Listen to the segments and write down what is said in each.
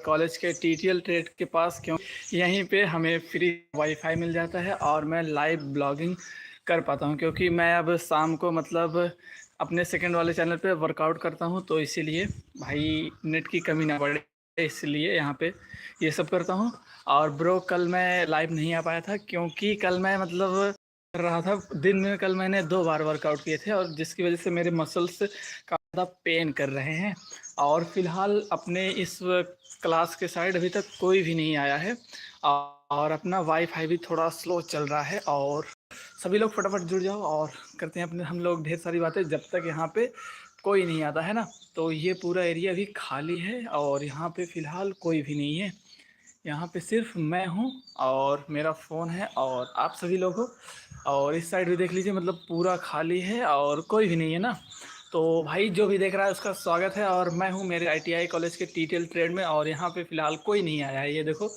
College के TTL trade के पास, क्यों यहीं पे हमें फ्री वाईफाई मिल जाता है और मैं लाइव ब्लॉगिंग कर पाता हूँ, क्योंकि मैं अब शाम को मतलब अपने सेकंड वाले चैनल पे वर्कआउट करता हूँ, तो इसीलिए भाई नेट की कमी ना पड़े, इसलिए यहाँ पे ये सब करता हूँ। और ब्रो कल मैं लाइव नहीं आ पाया था, क्योंकि कल मैं मतलब कर रहा था दिन में। कल मैंने 2 बार वर्कआउट किए थे, और जिसकी वजह से मेरे मसल्स काफ़ी ज़्यादा पेन कर रहे हैं। और फिलहाल अपने इस क्लास के साइड अभी तक कोई भी नहीं आया है, और अपना वाईफाई भी थोड़ा स्लो चल रहा है। और सभी लोग फटाफट जुड़ जाओ और करते हैं अपने हम लोग ढेर सारी बातें, जब तक यहाँ पे कोई नहीं आता है ना। तो ये पूरा एरिया अभी खाली है, और यहाँ पे फ़िलहाल कोई भी नहीं है। यहाँ पे सिर्फ मैं हूँ और मेरा फ़ोन है, और आप सभी लोग हो। और इस साइड भी देख लीजिए, मतलब पूरा खाली है और कोई भी नहीं है ना। तो भाई जो भी देख रहा है उसका स्वागत है। और मैं हूँ मेरे आईटीआई कॉलेज के टीटीएल ट्रेड में, और यहाँ पे फ़िलहाल कोई नहीं आया है। ये देखो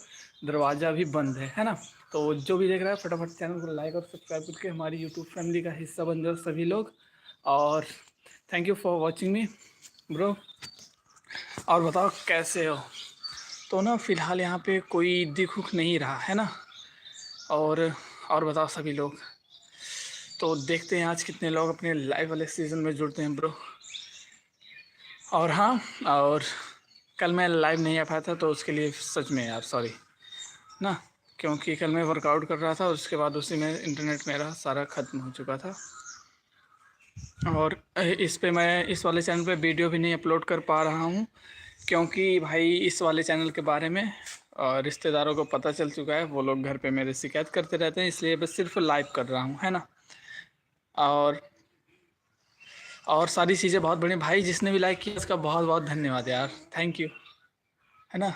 दरवाज़ा भी बंद है ना। तो जो भी देख रहा है फटाफट चैनल को लाइक और सब्सक्राइब करके हमारी यूट्यूब फैमिली का हिस्सा बन जाओ सभी लोग। और thank you for watching me bro. और बताओ कैसे हो। तो ना फ़िलहाल यहाँ पे कोई दिख उख नहीं रहा है ना। और बताओ सभी लोग। तो देखते हैं आज कितने लोग अपने लाइव वाले सीज़न में जुड़ते हैं ब्रो। और हाँ, और कल मैं लाइव नहीं आ पाया था, तो उसके लिए सच में यार सॉरी ना, क्योंकि कल मैं वर्कआउट कर रहा था और उसके बाद उसी में इंटरनेट मेरा सारा ख़त्म हो चुका था। और इस पे मैं इस वाले चैनल पे वीडियो भी नहीं अपलोड कर पा रहा हूँ, क्योंकि भाई इस वाले चैनल के बारे में रिश्तेदारों को पता चल चुका है। वो लोग घर पे मेरे शिकायत करते रहते हैं, इसलिए बस सिर्फ लाइव कर रहा हूँ है ना। और सारी चीज़ें बहुत बढ़िया। भाई जिसने भी लाइक किया उसका बहुत बहुत धन्यवाद यार, थैंक यू है ना।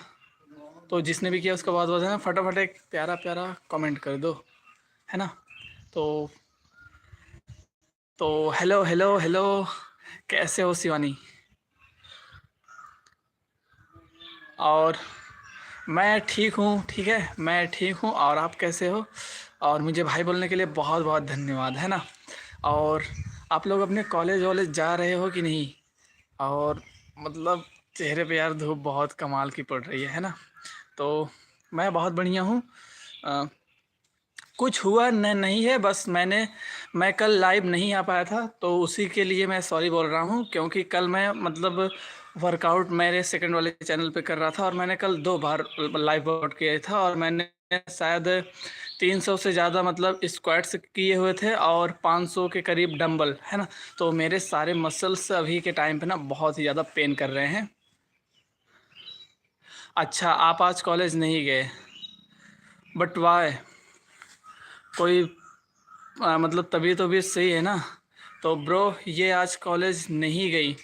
तो जिसने भी किया उसका बहुत बहुत है ना, फटाफट एक प्यारा प्यारा कमेंट कर दो है ना। तो हेलो हेलो हेलो, कैसे हो शिवानी। और मैं ठीक हूँ, ठीक है मैं ठीक हूँ। और आप कैसे हो। और मुझे भाई बोलने के लिए बहुत बहुत धन्यवाद है ना। और आप लोग अपने कॉलेज वॉलेज जा रहे हो कि नहीं। और मतलब चेहरे पे यार धूप बहुत कमाल की पड़ रही है ना। तो मैं बहुत बढ़िया हूँ। कुछ हुआ नहीं है, बस मैं कल लाइव नहीं आ पाया था, तो उसी के लिए मैं सॉरी बोल रहा हूँ। क्योंकि कल मैं मतलब वर्कआउट मेरे सेकंड वाले चैनल पे कर रहा था, और मैंने कल 2 बार लाइव वर्कआउट किया था, और मैंने शायद 300 से ज़्यादा मतलब स्क्वाट्स किए हुए थे, और 500 के करीब डंबल है ना। तो मेरे सारे मसल्स अभी के टाइम पे ना बहुत ही ज़्यादा पेन कर रहे हैं। अच्छा आप आज कॉलेज नहीं गए, बट वाई, कोई मतलब तबीयत वबीयत सही है ना। तो ब्रो ये आज कॉलेज नहीं गई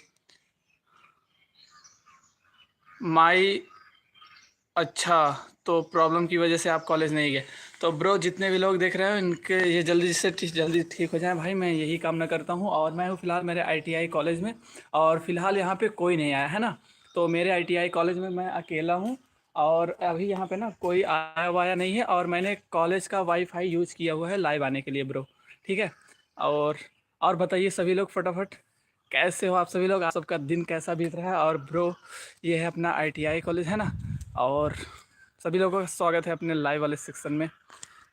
माई। अच्छा, तो प्रॉब्लम की वजह से आप कॉलेज नहीं गए। तो ब्रो जितने भी लोग देख रहे हो इनके ये जल्दी से जल्दी ठीक हो जाए भाई, मैं यही कामना करता हूँ। और मैं हूँ फ़िलहाल मेरे आईटीआई कॉलेज में, और फ़िलहाल यहाँ पे कोई नहीं आया है ना। तो मेरे आईटीआई कॉलेज में मैं अकेला हूँ, और अभी यहाँ पे ना कोई आया वाया नहीं है। और मैंने कॉलेज का वाईफाई यूज़ किया हुआ है लाइव आने के लिए ब्रो, ठीक है। और बताइए सभी लोग फटाफट कैसे हो आप सभी लोग, आप सबका दिन कैसा बीत रहा है। और ब्रो ये है अपना आईटीआई कॉलेज है ना। और सभी लोगों का स्वागत है अपने लाइव वाले सेक्शन में।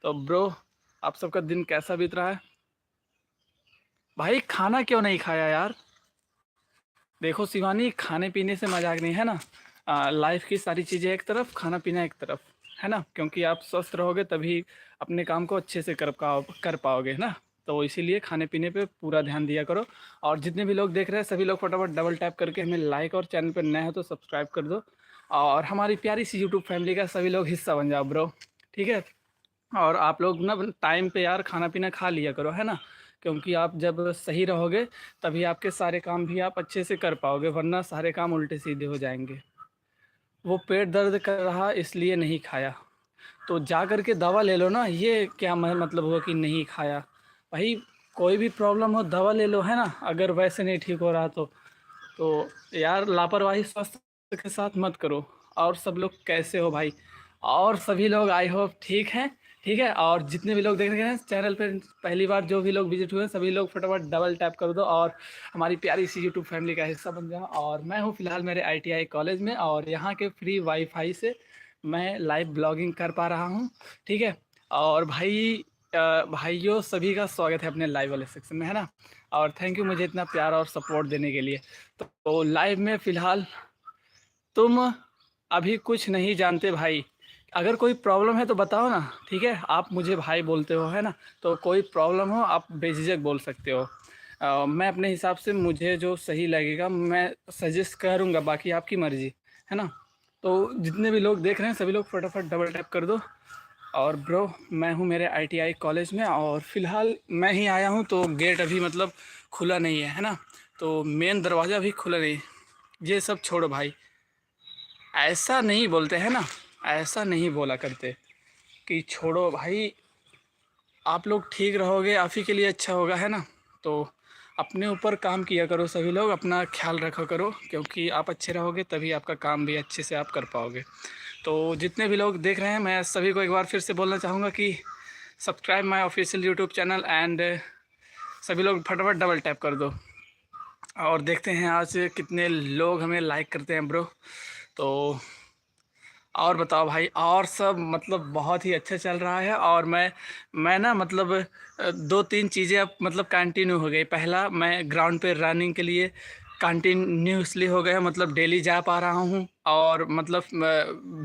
तो ब्रो आप सबका दिन कैसा बीत रहा है। भाई खाना क्यों नहीं खाया यार। देखो शिवानी, खाने पीने से मजाक नहीं है ना। लाइफ की सारी चीज़ें एक तरफ, खाना पीना एक तरफ है ना। क्योंकि आप स्वस्थ रहोगे तभी अपने काम को अच्छे से कर पाओगे ना। तो इसीलिए खाने पीने पे पूरा ध्यान दिया करो। और जितने भी लोग देख रहे हैं सभी लोग फटाफट डबल टैप करके हमें लाइक, और चैनल पर नए हो तो सब्सक्राइब कर दो, और हमारी प्यारी सी यूट्यूब फैमिली का सभी लोग हिस्सा बन जाओ ब्रो, ठीक है। और आप लोग ना टाइम पे यार खाना पीना खा लिया करो है ना। क्योंकि आप जब सही रहोगे तभी आपके सारे काम भी आप अच्छे से कर पाओगे, वरना सारे काम उल्टे सीधे हो जाएंगे। वो पेट दर्द कर रहा इसलिए नहीं खाया, तो जा कर के दवा ले लो ना। ये क्या मतलब हुआ कि नहीं खाया। भाई कोई भी प्रॉब्लम हो दवा ले लो है ना, अगर वैसे नहीं ठीक हो रहा तो यार लापरवाही स्वास्थ्य के साथ मत करो। और सब लोग कैसे हो भाई। और सभी लोग आई होप ठीक हैं, ठीक है। और जितने भी लोग देख रहे हैं चैनल पर पहली बार जो भी लोग विजिट हुए हैं सभी लोग फटाफट डबल टैप कर दो और हमारी प्यारी सी यूट्यूब फैमिली का हिस्सा बन जाओ। और मैं हूँ फ़िलहाल मेरे ITI कॉलेज में और यहाँ के फ्री वाईफाई से मैं लाइव ब्लॉगिंग कर पा रहा हूँ, ठीक है। और भाइयों सभी का स्वागत है अपने लाइव वाले सेक्शन में, है ना। और थैंक यू मुझे इतना प्यार और सपोर्ट देने के लिए। तो लाइव में फ़िलहाल तुम अभी कुछ नहीं जानते भाई, अगर कोई प्रॉब्लम है तो बताओ ना, ठीक है। आप मुझे भाई बोलते हो, है ना, तो कोई प्रॉब्लम हो आप बेझिझक बोल सकते हो। मैं अपने हिसाब से मुझे जो सही लगेगा मैं सजेस्ट करूँगा, बाकी आपकी मर्ज़ी, है ना। तो जितने भी लोग देख रहे हैं सभी लोग फटाफट डबल टैप कर दो। और ब्रो मैं हूँ मेरे ITI कॉलेज में और फ़िलहाल मैं ही आया हूँ तो गेट अभी मतलब खुला नहीं है, है ना। तो मेन दरवाज़ा भी खुला नहीं। ये सब छोड़ो भाई, ऐसा नहीं बोलते हैं ना, ऐसा नहीं बोला करते कि छोड़ो भाई, आप लोग ठीक रहोगे आप ही के लिए अच्छा होगा, है ना। तो अपने ऊपर काम किया करो, सभी लोग अपना ख्याल रखा करो, क्योंकि आप अच्छे रहोगे तभी आपका काम भी अच्छे से आप कर पाओगे। तो जितने भी लोग देख रहे हैं मैं सभी को एक बार फिर से बोलना चाहूँगा कि subscribe my official YouTube channel and सभी लोग फटाफट डबल टैप कर दो। और देखते हैं आज कितने लोग हमें लाइक करते हैं ब्रो। तो और बताओ भाई, और सब मतलब बहुत ही अच्छा चल रहा है। और मैं ना मतलब 2-3 चीज़ें अब मतलब कंटिन्यू हो गई। पहला, मैं ग्राउंड पे रनिंग के लिए कंटिन्यूसली हो गया, मतलब डेली जा पा रहा हूँ। और मतलब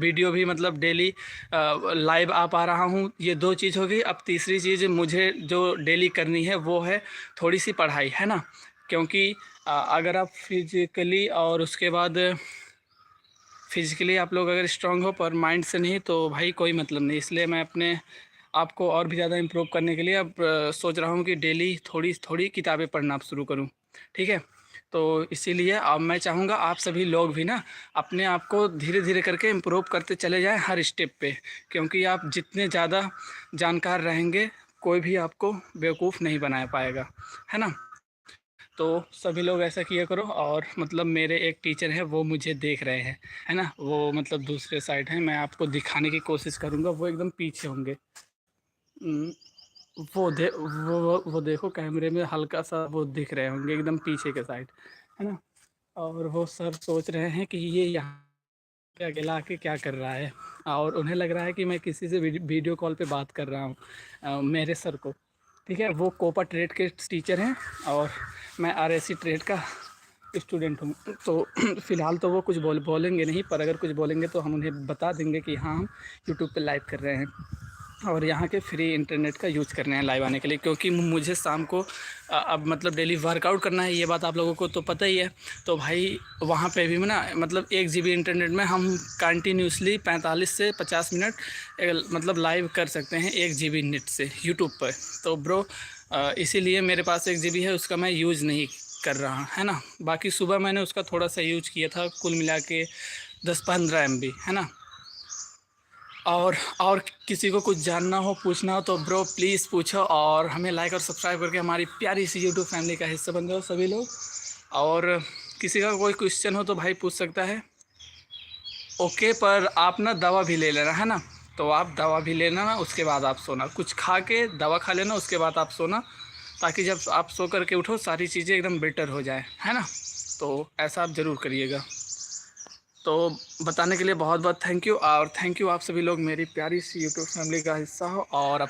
वीडियो भी मतलब डेली लाइव आ पा रहा हूँ। ये 2 चीज़ हो गई। अब तीसरी चीज़ मुझे जो डेली करनी है वो है थोड़ी सी पढ़ाई, है ना। क्योंकि अगर आप फिजिकली और उसके बाद फिज़िकली आप लोग अगर स्ट्रांग हो पर माइंड से नहीं तो भाई कोई मतलब नहीं। इसलिए मैं अपने आप को और भी ज़्यादा इम्प्रूव करने के लिए अब सोच रहा हूँ कि डेली थोड़ी थोड़ी किताबें पढ़ना अब शुरू करूँ, ठीक है। तो इसीलिए अब मैं चाहूँगा आप सभी लोग भी ना अपने आप को धीरे धीरे करके इम्प्रूव करते चले जाएं हर स्टेप पे, क्योंकि आप जितने ज़्यादा जानकार रहेंगे कोई भी आपको बेवकूफ़ नहीं बना पाएगा, है ना। तो सभी लोग ऐसा किया करो। और मतलब मेरे एक टीचर हैं वो मुझे देख रहे हैं, है ना, वो मतलब दूसरे साइड हैं, मैं आपको दिखाने की कोशिश करूँगा, वो एकदम पीछे होंगे। उम, वो देखो कैमरे में हल्का सा वो दिख रहे होंगे एकदम पीछे के साइड, है ना। और वो सर सोच रहे हैं कि ये यहाँ पे अकेला आके क्या कर रहा है, और उन्हें लग रहा है कि मैं किसी से वीडियो कॉल पे बात कर रहा हूँ, मेरे सर को, ठीक है। वो कोपा ट्रेड के टीचर हैं और मैं RSC ट्रेड का स्टूडेंट हूँ। तो फ़िलहाल तो वो कुछ बोलेंगे नहीं, पर अगर कुछ बोलेंगे तो हम उन्हें बता देंगे कि हाँ हम यूट्यूब पे लाइव कर रहे हैं और यहाँ के फ्री इंटरनेट का यूज़ करने हैं लाइव आने के लिए। क्योंकि मुझे शाम को अब मतलब डेली वर्कआउट करना है, ये बात आप लोगों को तो पता ही है। तो भाई वहाँ पे भी ना मतलब 1 GB इंटरनेट में हम कंटिन्यूसली 45 से 50 मिनट मतलब लाइव कर सकते हैं 1 GB नेट से यूट्यूब पर। तो ब्रो इसीलिए मेरे पास 1 GB है, उसका मैं यूज़ नहीं कर रहा, है ना। बाकी सुबह मैंने उसका थोड़ा सा यूज किया था, कुल मिला के 10-15 MB, है ना। और किसी को कुछ जानना हो पूछना हो तो ब्रो प्लीज़ पूछो, और हमें लाइक और सब्सक्राइब करके हमारी प्यारी सी यूट्यूब फैमिली का हिस्सा बन जाओ सभी लोग। और किसी का कोई क्वेश्चन हो तो भाई पूछ सकता है, ओके। पर आप ना दवा भी ले लेना, है ना। तो आप दवा भी लेना ना, उसके बाद आप सोना, कुछ खा के दवा खा लेना उसके बाद आप सोना, ताकि जब आप सो करके उठो सारी चीज़ें एकदम बेटर हो जाए, है ना। तो ऐसा आप ज़रूर करिएगा। तो बताने के लिए बहुत बहुत थैंक यू। और थैंक यू आप सभी लोग मेरी प्यारी सी यूट्यूब फैमिली का हिस्सा हो। और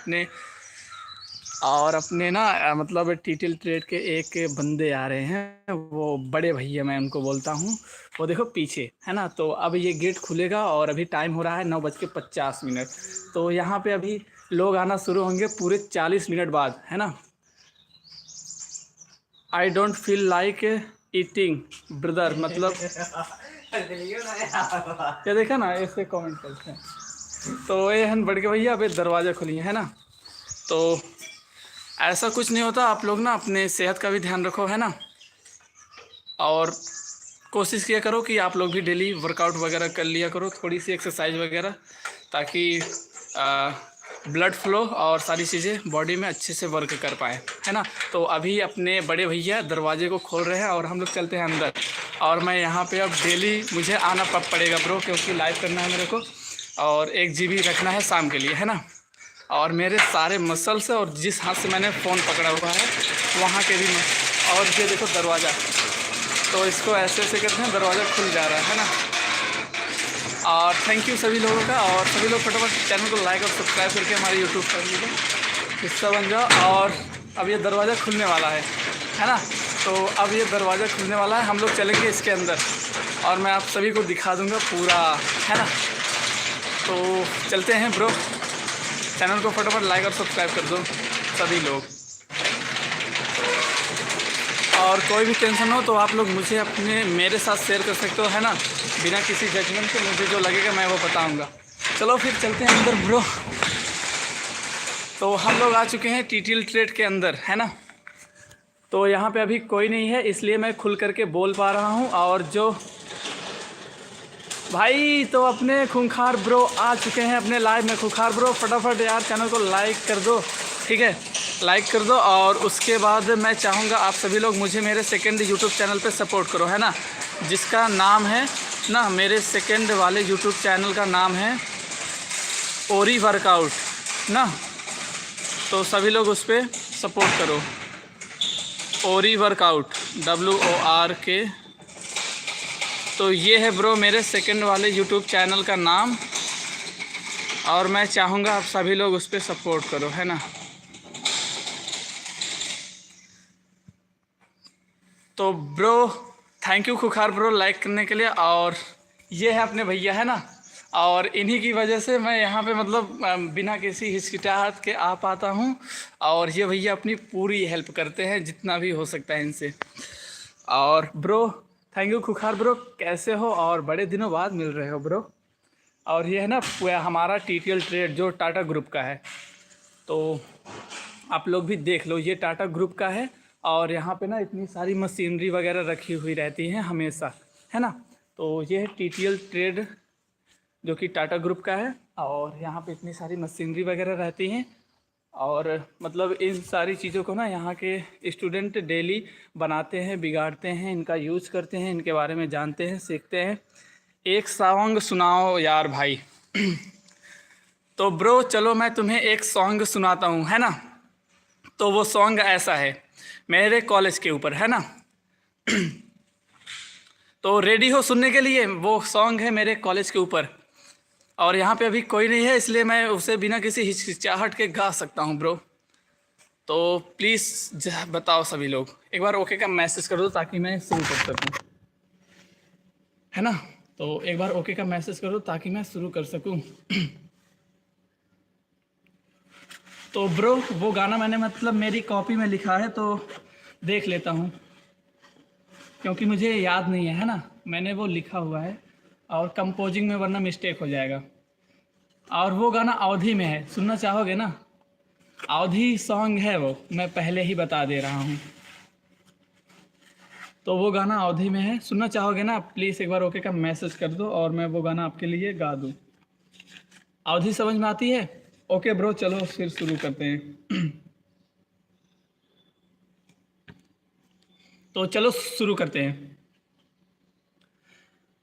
अपने ना मतलब टीटल ट्रेड के एक बंदे आ रहे हैं, वो बड़े भैया मैं उनको बोलता हूँ, वो देखो पीछे, है ना। तो अब ये गेट खुलेगा और अभी टाइम हो रहा है 9:50। तो यहाँ पे अभी लोग आना शुरू होंगे पूरे 40 मिनट बाद, है ना। I don't feel like eating brother, मतलब ये देखा ना ऐसे कमेंट करते हैं। तो ये हन बड़ के भैया अभी दरवाज़ा खुली है ना। तो ऐसा कुछ नहीं होता, आप लोग ना अपने सेहत का भी ध्यान रखो, है ना। और कोशिश किया करो कि आप लोग भी डेली वर्कआउट वगैरह कर लिया करो, थोड़ी सी एक्सरसाइज वगैरह, ताकि ब्लड फ्लो और सारी चीज़ें बॉडी में अच्छे से वर्क कर पाए, है ना। तो अभी अपने बड़े भैया दरवाजे को खोल रहे हैं और हम लोग चलते हैं अंदर। और मैं यहाँ पे अब डेली मुझे आना पड़ेगा ब्रो, क्योंकि लाइव करना है मेरे को। और 1 GB रखना है शाम के लिए, है ना। और मेरे सारे मसल्स और जिस हाथ से मैंने फ़ोन पकड़ा हुआ है वहाँ के भी और ये देखो दरवाज़ा, तो इसको ऐसे ऐसे करते हैं, दरवाज़ा खुल जा रहा है ना। और थैंक यू सभी लोगों का, और सभी लोग फटाफट चैनल को लाइक और सब्सक्राइब करके हमारे यूट्यूब फैमिली का हिस्सा बन जाओ। और अब ये दरवाज़ा खुलने वाला है ना। तो अब ये दरवाज़ा खुलने वाला है, हम लोग चलेंगे इसके अंदर और मैं आप सभी को दिखा दूँगा पूरा, है ना। तो चलते हैं ब्रो, चैनल को फटाफट लाइक और सब्सक्राइब कर दो सभी लोग। और कोई भी टेंशन हो तो आप लोग मुझे मेरे साथ शेयर कर सकते हो, है ना, बिना किसी जजमेंट के। मुझे जो लगेगा मैं वो बताऊंगा। चलो फिर चलते हैं अंदर ब्रो। तो हम लोग आ चुके हैं TTL ट्रेड के अंदर, है ना। तो यहाँ पे अभी कोई नहीं है, इसलिए मैं खुल करके बोल पा रहा हूँ। और जो भाई, तो अपने खूंखार ब्रो आ चुके हैं अपने लाइव में। खूंखार ब्रो फटाफट यार चैनल को लाइक कर दो, ठीक है, लाइक कर दो। और उसके बाद मैं चाहूँगा आप सभी लोग मुझे मेरे सेकंड यूट्यूब चैनल पे सपोर्ट करो, है ना, जिसका नाम है ना, मेरे सेकंड वाले यूट्यूब चैनल का नाम है ओरी वर्कआउट ना। तो सभी लोग उस पर सपोर्ट करो, ओरी वर्कआउट WORK। तो ये है ब्रो मेरे सेकंड वाले यूट्यूब चैनल का नाम, और मैं चाहूँगा आप सभी लोग उस पर सपोर्ट करो, है ना। तो ब्रो थैंक यू खूंखार ब्रो लाइक करने के लिए। और ये है अपने भैया, है ना, और इन्हीं की वजह से मैं यहाँ पे मतलब बिना किसी हिचकिचाहट के आ पाता हूँ। और ये भैया अपनी पूरी हेल्प करते हैं जितना भी हो सकता है इनसे। और ब्रो थैंक यू खूंखार ब्रो, कैसे हो, और बड़े दिनों बाद मिल रहे हो ब्रो। और ये है ना हमारा TTL ट्रेड जो टाटा ग्रुप का है, तो आप लोग भी देख लो, ये टाटा ग्रुप का है। और यहाँ पे ना इतनी सारी मशीनरी वगैरह रखी हुई रहती हैं हमेशा, है ना। तो ये है TTL ट्रेड जो कि टाटा ग्रुप का है, और यहाँ पे इतनी सारी मशीनरी वगैरह रहती हैं। और मतलब इन सारी चीज़ों को ना यहाँ के स्टूडेंट डेली बनाते हैं, बिगाड़ते हैं, इनका यूज़ करते हैं, इनके बारे में जानते हैं, सीखते हैं। एक सॉन्ग सुनाओ यार भाई। तो ब्रो चलो मैं तुम्हें एक सॉन्ग सुनाता हूँ, है ना। तो वो सॉन्ग ऐसा है मेरे कॉलेज के ऊपर, है ना। तो रेडी हो सुनने के लिए? वो सॉन्ग है मेरे कॉलेज के ऊपर, और यहाँ पे अभी कोई नहीं है, इसलिए मैं उसे बिना किसी हिचकिचाहट के गा सकता हूँ ब्रो। तो प्लीज़ बताओ सभी लोग, एक बार ओके का मैसेज कर दो ताकि मैं शुरू कर सकूँ, है ना। तो एक बार ओके का मैसेज कर दो ताकि मैं शुरू कर सकूँ। तो ब्रो वो गाना मैंने मतलब मेरी कॉपी में लिखा है, तो देख लेता हूँ क्योंकि मुझे याद नहीं है ना, मैंने वो लिखा हुआ है और कंपोजिंग में, वरना मिस्टेक हो जाएगा। और वो गाना अवधि में है, सुनना चाहोगे ना? अवधि सॉन्ग है वो, मैं पहले ही बता दे रहा हूँ। तो वो गाना अवधि में है, सुनना चाहोगे ना? प्लीज़ एक बार ओके का मैसेज कर दो और मैं वो गाना आपके लिए गा दूँ। अवधि समझ में आती है? ओके ब्रो चलो फिर शुरू करते हैं। तो चलो शुरू करते हैं।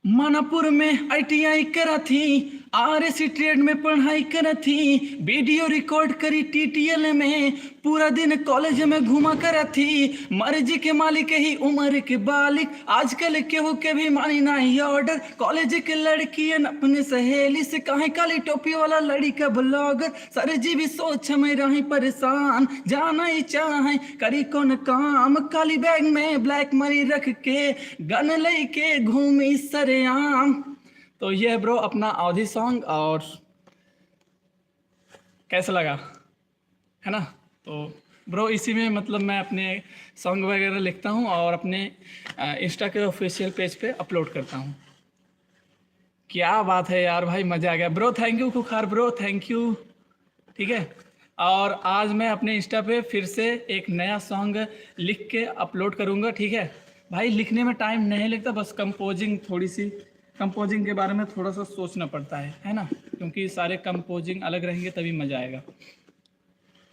मानापुर में ITI करा थी, RSC ट्रेड में पढ़ाई करा थी, वीडियो रिकॉर्ड करी TTL में, पूरा दिन कॉलेज में घुमा करा थी, मर्जी के मालिक ही उम्र के बालिक, आजकल केहू के भी मानी नहीं ऑर्डर, कॉलेज के लड़कियन अपने सहेली से कहे काली टोपी वाला लड़का ब्लॉगर, सर जी भी सोच में रही परेशान, जाना ही चाहे करी कौन काम, काली बैग में ब्लैक मनी रख के गन लेके घूमी सरेआम। तो ये है ब्रो अपना अवधि सॉन्ग, और कैसा लगा, है ना। तो ब्रो इसी में मतलब मैं अपने सॉन्ग वगैरह लिखता हूँ और अपने इंस्टा के ऑफिशियल पेज पे अपलोड करता हूँ। क्या बात है यार भाई, मज़ा आ गया ब्रो। थैंक यू खुखार ब्रो, थैंक यू। ठीक है, और आज मैं अपने इंस्टा पे फिर से एक नया सॉन्ग लिख के अपलोड करूँगा। ठीक है भाई, लिखने में टाइम नहीं लगता, बस कंपोजिंग के बारे में थोड़ा सा सोचना पड़ता है ना, क्योंकि सारे कंपोजिंग अलग रहेंगे तभी मज़ा आएगा।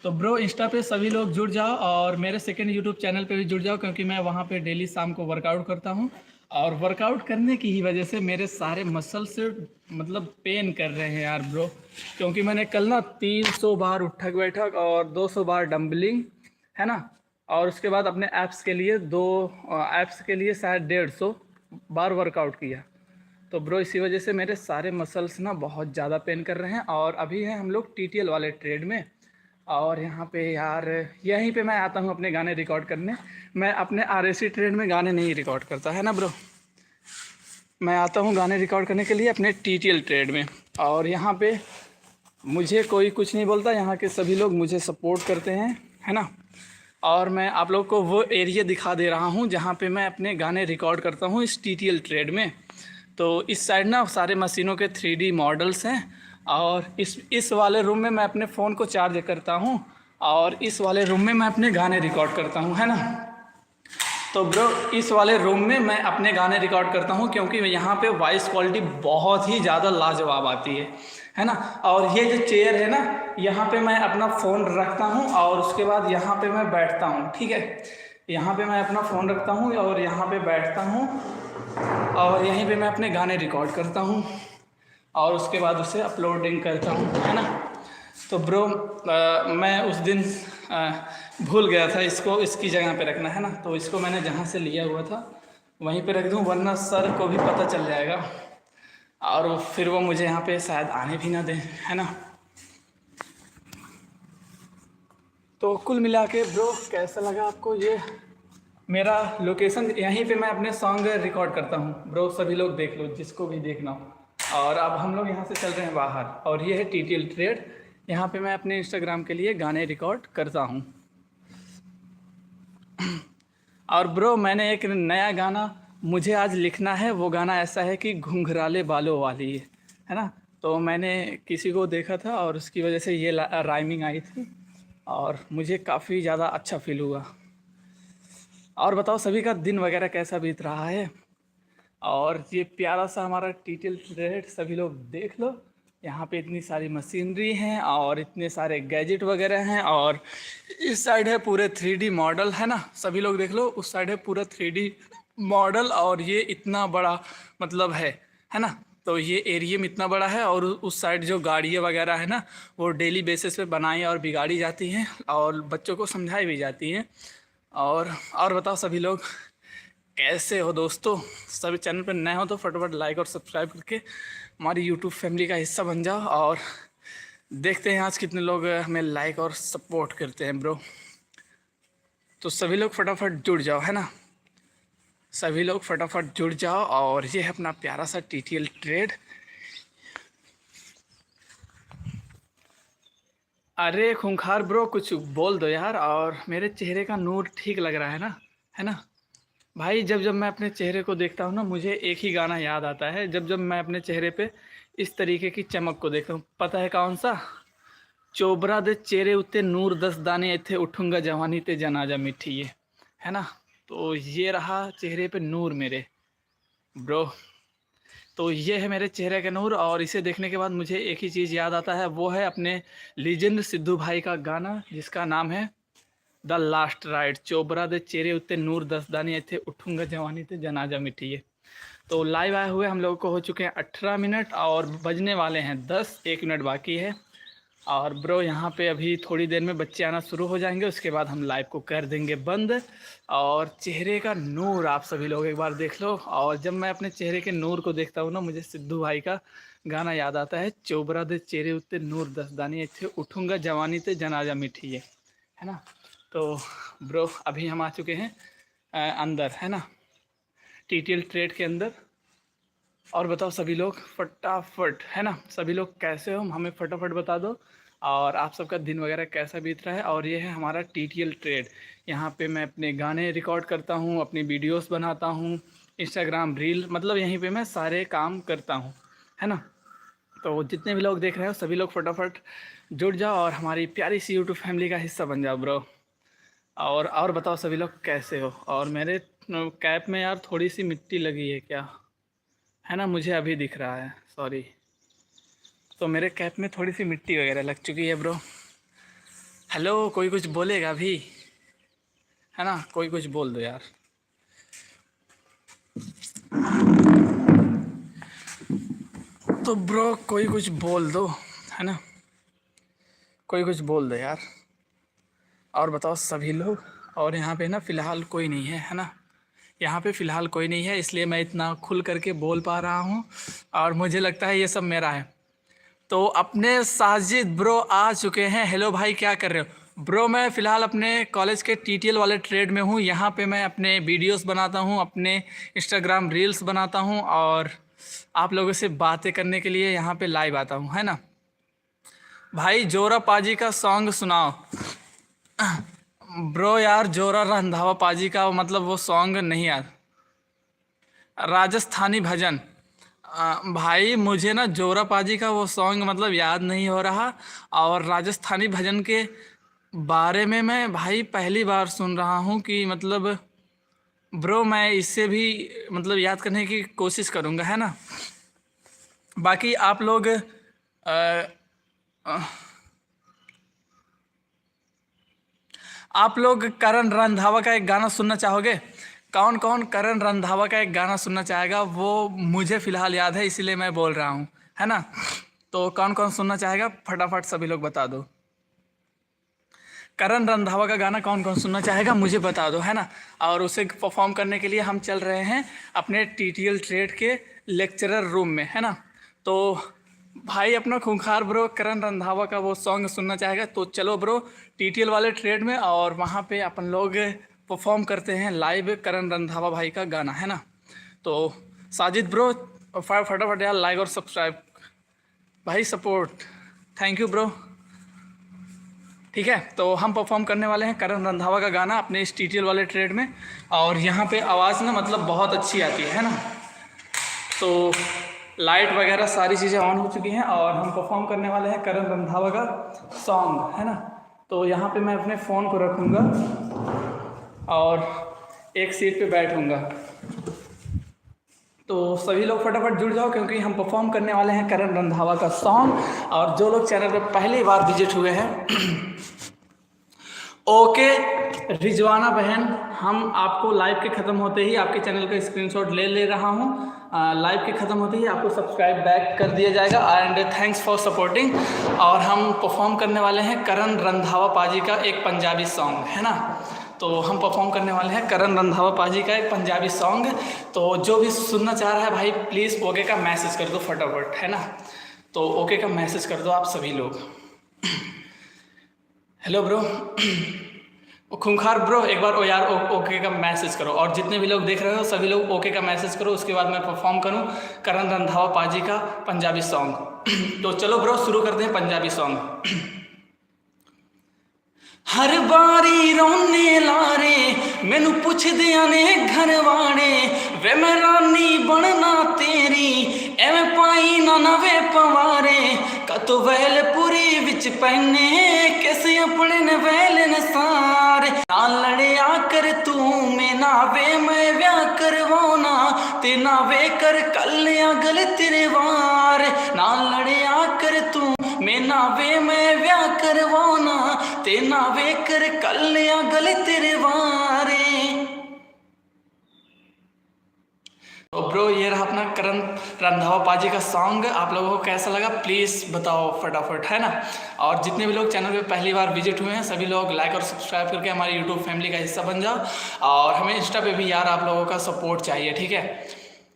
तो ब्रो इंस्टा पे सभी लोग जुड़ जाओ और मेरे सेकंड यूट्यूब चैनल पे भी जुड़ जाओ, क्योंकि मैं वहाँ पे डेली शाम को वर्कआउट करता हूँ और वर्कआउट करने की ही वजह से मेरे सारे मसल्स मतलब पेन कर रहे हैं यार ब्रो, क्योंकि मैंने कल ना 300 बार उठक बैठक और 200 बार डंबलिंग, है ना, और उसके बाद अपने एप्स के लिए एप्स के लिए शायद 150 बार वर्कआउट किया। तो ब्रो इसी वजह से मेरे सारे मसल्स ना बहुत ज़्यादा पेन कर रहे हैं। और अभी हैं हम लोग टीटीएल वाले ट्रेड में, और यहाँ पे यार यहीं पे मैं आता हूँ अपने गाने रिकॉर्ड करने। मैं अपने आरएसी ट्रेड में गाने नहीं रिकॉर्ड करता, है ना ब्रो। मैं आता हूँ गाने रिकॉर्ड करने के लिए अपने टीटीएल ट्रेड में, और यहाँ पे मुझे कोई कुछ नहीं बोलता, यहाँ के सभी लोग मुझे सपोर्ट करते हैं, है ना। और मैं आप लोग को वो एरिया दिखा दे रहा हूँ जहाँ पे मैं अपने गाने रिकॉर्ड करता हूँ इस टीटीएल ट्रेड में। तो इस साइड ना सारे मशीनों के 3D मॉडल्स हैं, और इस वाले रूम में मैं अपने फ़ोन को चार्ज करता हूँ, और इस वाले रूम में मैं अपने गाने रिकॉर्ड करता हूँ, है ना। तो ब्रो इस वाले रूम में मैं अपने गाने रिकॉर्ड करता हूँ, क्योंकि यहाँ पे वॉइस क्वालिटी बहुत ही ज़्यादा लाजवाब आती है ना। और ये जो चेयर है ना, यहाँ पे मैं अपना फ़ोन रखता हूँ, और उसके बाद यहाँ पे मैं बैठता हूँ, ठीक है। यहाँ पे मैं अपना फ़ोन रखता हूँ और यहाँ पे बैठता हूँ, और यहीं पे मैं अपने गाने रिकॉर्ड करता हूँ, और उसके बाद उसे अपलोडिंग करता हूँ, है ना। तो ब्रो मैं उस दिन भूल गया था इसको इसकी जगह पे रखना, है ना। तो इसको मैंने जहाँ से लिया हुआ था वहीं पे रख दूँ, वरना सर को भी पता चल जाएगा, और फिर वो मुझे यहाँ पे शायद आने भी ना दें, है ना। तो कुल मिला के ब्रो कैसा लगा आपको ये मेरा लोकेशन। यहीं पे मैं अपने सॉन्ग रिकॉर्ड करता हूँ ब्रो, सभी लोग देख लो जिसको भी देखना हो। और अब हम लोग यहाँ से चल रहे हैं बाहर, और ये है टीटीएल ट्रेड। यहाँ पे मैं अपने इंस्टाग्राम के लिए गाने रिकॉर्ड करता हूँ। और ब्रो मैंने एक नया गाना मुझे आज लिखना है, वो गाना ऐसा है कि घुंघराले बालों वाली है ना। तो मैंने किसी को देखा था और उसकी वजह से ये राइमिंग आई थी, और मुझे काफ़ी ज़्यादा अच्छा फील हुआ। और बताओ सभी का दिन वगैरह कैसा बीत रहा है। और ये प्यारा सा हमारा टीटीएल ट्रेड सभी लोग देख लो, यहाँ पे इतनी सारी मशीनरी हैं और इतने सारे गैजेट वगैरह हैं, और इस साइड है पूरे 3D मॉडल, है ना। सभी लोग देख लो, उस साइड है पूरा 3D मॉडल, और ये इतना बड़ा मतलब है ना। तो ये एरिया में इतना बड़ा है, और उस साइड जो गाड़ियाँ वगैरह है ना, वो डेली बेसिस पे बनाई और बिगाड़ी जाती हैं, और बच्चों को समझाई भी जाती हैं। और बताओ सभी लोग कैसे हो दोस्तों। सभी चैनल पर नए हो तो फटाफट लाइक और सब्सक्राइब करके हमारी यूट्यूब फैमिली का हिस्सा बन जाओ, और देखते हैं आज कितने लोग हमें लाइक और सपोर्ट करते हैं ब्रो। तो सभी लोग फटाफट जुड़ जाओ, है ना। सभी लोग फटाफट जुड़ जाओ, और ये है अपना प्यारा सा टीटीएल ट्रेड। अरे खूंखार ब्रो कुछ बोल दो यार, और मेरे चेहरे का नूर ठीक लग रहा है ना, है ना भाई। जब जब मैं अपने चेहरे को देखता हूँ ना, मुझे एक ही गाना याद आता है। जब जब मैं अपने चेहरे पे इस तरीके की चमक को देखता हूँ, पता है कौन सा? चोबरा दे चेहरे उत्ते नूर दस दाने इत्थे उठूंगा जवानी ते जनाजा मिठी, ये है ना। तो ये रहा चेहरे पे नूर मेरे ब्रो। तो ये है मेरे चेहरे का नूर, और इसे देखने के बाद मुझे एक ही चीज़ याद आता है, वो है अपने लीजेंड सिद्धू भाई का गाना जिसका नाम है द लास्ट राइड। चोबरा दे चेहरे उत्ते नूर दसदानी थे उठूंगा जवानी थे जनाजा मिट्टी। तो लाइव आए हुए हम लोग को हो चुके हैं 18 मिनट, और बजने वाले हैं 10, 1 मिनट बाकी है। और ब्रो यहाँ पे अभी थोड़ी देर में बच्चे आना शुरू हो जाएंगे, उसके बाद हम लाइव को कर देंगे बंद। और चेहरे का नूर आप सभी लोग एक बार देख लो। और जब मैं अपने चेहरे के नूर को देखता हूँ ना, मुझे सिद्धू भाई का गाना याद आता है, चोबरा दे चेहरे उत्ते नूर दसदानी थे उठूंगा जवानी ते जनाजा मिठी, है ना। तो ब्रो अभी हम आ चुके हैं अंदर, है ना, टीटीएल ट्रेड के अंदर। और बताओ सभी लोग फटाफट, है ना, सभी लोग कैसे हो हमें फटाफट बता दो, और आप सबका दिन वगैरह कैसा बीत रहा है। और ये है हमारा टीटीएल ट्रेड, यहाँ पे मैं अपने गाने रिकॉर्ड करता हूँ, अपनी वीडियोस बनाता हूँ, इंस्टाग्राम रील, मतलब यहीं पे मैं सारे काम करता हूँ, है ना। तो जितने भी लोग देख रहे हो सभी लोग फटाफट जुड़ जाओ, और हमारी प्यारी सी यूट्यूब फैमिली का हिस्सा बन जाओ ब्रो। और बताओ सभी लोग कैसे हो। और मेरे कैप में यार थोड़ी सी मिट्टी लगी है क्या, है ना, मुझे अभी दिख रहा है, सॉरी। तो मेरे कैप में थोड़ी सी मिट्टी वगैरह लग चुकी है ब्रो। हेलो, कोई कुछ बोलेगा भी, है ना, कोई कुछ बोल दो यार। तो ब्रो कोई कुछ बोल दो, है ना, कोई कुछ बोल दो यार। और बताओ सभी लोग। और यहाँ पे ना फ़िलहाल कोई नहीं है ना, यहाँ पे फ़िलहाल कोई नहीं है, इसलिए मैं इतना खुल करके बोल पा रहा हूँ और मुझे लगता है ये सब मेरा है। तो अपने साजिद ब्रो आ चुके हैं। हेलो भाई, क्या कर रहे हो ब्रो? मैं फ़िलहाल अपने कॉलेज के टीटीएल वाले ट्रेड में हूँ। यहाँ पे मैं अपने वीडियोस बनाता हूँ, अपने इंस्टाग्राम रील्स बनाता हूँ और आप लोगों से बातें करने के लिए यहाँ पे लाइव आता हूँ, है ना। भाई जोरा पाजी का सॉन्ग सुनाओ। ब्रो यार जोरा रंधावा पाजी का मतलब वो सॉन्ग नहीं याद। राजस्थानी भजन। भाई मुझे ना जोरा पाजी का वो सॉन्ग मतलब याद नहीं हो रहा, और राजस्थानी भजन के बारे में मैं भाई पहली बार सुन रहा हूँ कि मतलब ब्रो मैं इससे भी मतलब याद करने की कोशिश करूँगा, है ना। बाकी आप लोग करण रंधावा का एक गाना सुनना चाहोगे? कौन कौन करण रंधावा का एक गाना सुनना चाहेगा? वो मुझे फ़िलहाल याद है इसीलिए मैं बोल रहा हूँ, है ना। तो कौन कौन सुनना चाहेगा फटाफट सभी लोग बता दो। करण रंधावा का गाना कौन कौन सुनना चाहेगा मुझे बता दो, है ना। और उसे परफॉर्म करने के लिए हम चल रहे हैं अपने टीटीएल ट्रेड के लेक्चरर रूम में, है ना। तो भाई अपना खूंखार ब्रो करण रंधावा का वो सॉन्ग सुनना चाहेगा तो चलो ब्रो टीटीएल वाले ट्रेड में, और वहाँ पे अपन लोग परफॉर्म करते हैं लाइव करण रंधावा भाई का गाना, है ना। तो साजिद ब्रो फटाफट यार लाइक और सब्सक्राइब भाई, सपोर्ट। Thank you bro. ठीक है, तो हम परफॉर्म करने वाले हैं करण रंधावा का गाना अपने इस टीटीएल वाले ट्रेड में, और यहाँ पे आवाज़ ना मतलब बहुत अच्छी आती है ना। तो लाइट वगैरह सारी चीज़ें ऑन हो चुकी हैं और हम परफॉर्म करने वाले हैं करण रंधावा का सॉन्ग, है ना। तो यहाँ पे मैं अपने फ़ोन को रखूँगा और एक सीट पे बैठूँगा। तो सभी लोग फटाफट जुड़ जाओ क्योंकि हम परफॉर्म करने वाले हैं करण रंधावा का सॉन्ग। और जो लोग चैनल पे पहली बार विजिट हुए हैं ओके रिजवाना बहन, हम आपको लाइव के ख़त्म होते ही आपके चैनल का स्क्रीनशॉट ले रहा हूँ। लाइव के ख़त्म होते ही आपको सब्सक्राइब बैक कर दिया जाएगा एंड थैंक्स फॉर सपोर्टिंग। और हम परफॉर्म करने वाले हैं करण रंधावा पाजी का एक पंजाबी सॉन्ग, है ना। तो हम परफॉर्म करने वाले हैं करण रंधावा पाजी का एक पंजाबी सॉन्ग। तो जो भी सुनना चाह रहा है भाई प्लीज़ ओके का मैसेज कर दो फटाफट, है ना। तो ओके का मैसेज कर दो आप सभी लोग। हेलो ब्रो खूंखार ब्रो, एक बार ओ यार ओके का मैसेज करो। और जितने भी लोग देख रहे हो सभी लोग ओके का मैसेज करो, उसके बाद मैं परफॉर्म करूं करण रंधावा पाजी का पंजाबी सॉन्ग। तो चलो ब्रो शुरू करते हैं पंजाबी सॉन्ग। हर बारी रोने लारे मैनू पुछदियां ने घर वाले, वे मैं रानी बनना तेरी एवं पाई ना नवे पवारे, कतो वैलपुरी विच पहने कैसे अपने ने वैल न सारे, ना लड़िया कर तू मैं ना वे मैं व्याह करवाना ते ना वे कर कलिया गल तेरे वार, ना लड़िया कर तू मैं ना वे मैं व्याह करवाना ते ना वे कर कलिया गल तेरे वारे। तो ब्रो ये रहा अपना करण रंधावा पाजी का सॉन्ग। आप लोगों को कैसा लगा प्लीज़ बताओ फटाफट, है ना। और जितने भी लोग चैनल पे पहली बार विजिट हुए हैं सभी लोग लाइक और सब्सक्राइब करके हमारी यूट्यूब फैमिली का हिस्सा बन जाओ। और हमें इंस्टा पे भी यार आप लोगों का सपोर्ट चाहिए, ठीक है।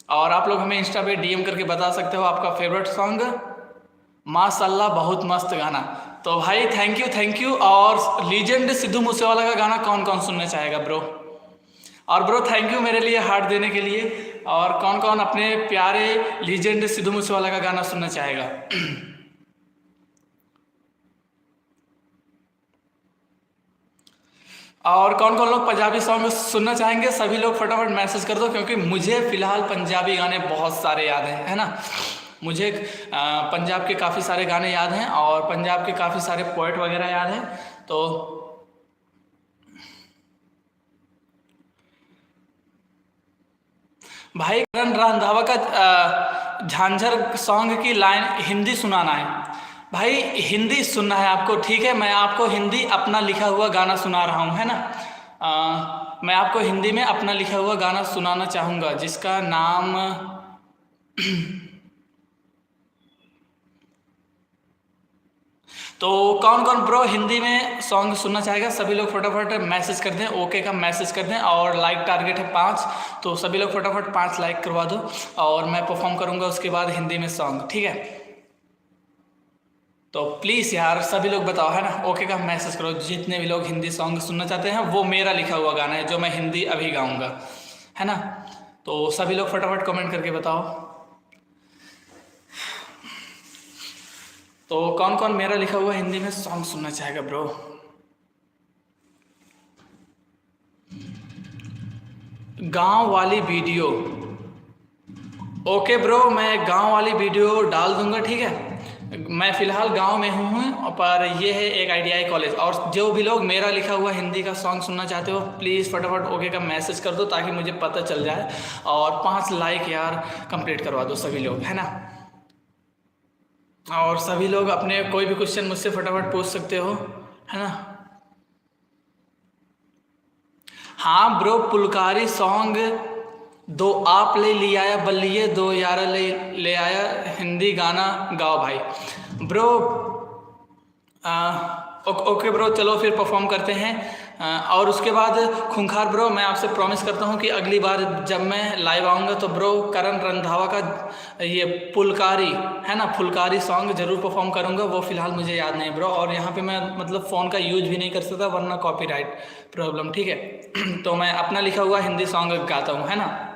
और आप लोग हमें इंस्टा पे डीएम करके बता सकते हो आपका फेवरेट सॉन्ग। माशाल्लाह बहुत मस्त गाना। तो भाई थैंक यू। और लीजेंड सिद्धू मूसेवाला का गाना कौन कौन सुनना चाहेगा ब्रो? और ब्रो थैंक यू मेरे लिए हार्ट देने के लिए। और कौन कौन अपने प्यारे लीजेंड सिद्धू मूसेवाला का गाना सुनना चाहेगा? और कौन कौन लोग पंजाबी सॉन्ग सुनना चाहेंगे सभी लोग फटाफट मैसेज कर दो, क्योंकि मुझे फ़िलहाल पंजाबी गाने बहुत सारे याद हैं, है ना। मुझे पंजाब के काफ़ी सारे गाने याद हैं और पंजाब के काफ़ी सारे पोएट वगैरह याद हैं। तो भाई करण रंधावा का झांझर सॉन्ग की लाइन हिंदी सुनाना है। भाई हिंदी सुनना है आपको, ठीक है। मैं आपको हिंदी अपना लिखा हुआ गाना सुना रहा हूँ, है ना। मैं आपको हिंदी में अपना लिखा हुआ गाना सुनाना चाहूँगा जिसका नाम तो कौन कौन ब्रो हिंदी में सॉन्ग सुनना चाहेगा, सभी लोग फटाफट मैसेज कर दें, ओके का मैसेज कर दें। और लाइक टारगेट है 5, तो सभी लोग फटाफट 5 लाइक करवा दो और मैं परफॉर्म करूँगा उसके बाद हिंदी में सॉन्ग, ठीक है। तो प्लीज़ यार सभी लोग बताओ, है ना, ओके का मैसेज करो। जितने भी लोग हिंदी सॉन्ग सुनना चाहते हैं, वो मेरा लिखा हुआ गाना है जो मैं हिंदी अभी गाऊँगा, है ना। तो सभी लोग फटाफट कमेंट करके बताओ। तो कौन कौन मेरा लिखा हुआ हिंदी में सॉन्ग सुनना चाहेगा ब्रो। गांव वाली वीडियो, ओके ब्रो, मैं गांव वाली वीडियो डाल दूंगा, ठीक है। मैं फ़िलहाल गांव में हूँ, पर ये है एक ITI कॉलेज। और जो भी लोग मेरा लिखा हुआ हिंदी का सॉन्ग सुनना चाहते हो, प्लीज़ फटाफट ओके का मैसेज कर दो ताकि मुझे पता चल जाए। और 5 लाइक यार कंप्लीट करवा दो सभी लोग, है ना। और सभी लोग अपने कोई भी क्वेश्चन मुझसे फटाफट पूछ सकते हो, है ना। हाँ ब्रो, पुलकारी सॉन्ग दो आप ले लिया आया बल्लिए, दो यार ले आया हिंदी गाना गाओ भाई। ब्रो ओके ब्रो, चलो फिर परफॉर्म करते हैं। और उसके बाद खूंखार ब्रो, मैं आपसे प्रॉमिस करता हूँ कि अगली बार जब मैं लाइव आऊँगा तो ब्रो करण रंधावा का ये पुलकारी, है ना, फुलकारी सॉन्ग ज़रूर परफॉर्म करूँगा। वो फ़िलहाल मुझे याद नहीं ब्रो, और यहाँ पे मैं मतलब फ़ोन का यूज भी नहीं कर सकता वरना कॉपीराइट प्रॉब्लम, ठीक है। तो मैं अपना लिखा हुआ हिंदी सॉन्ग गाता हूँ, है ना।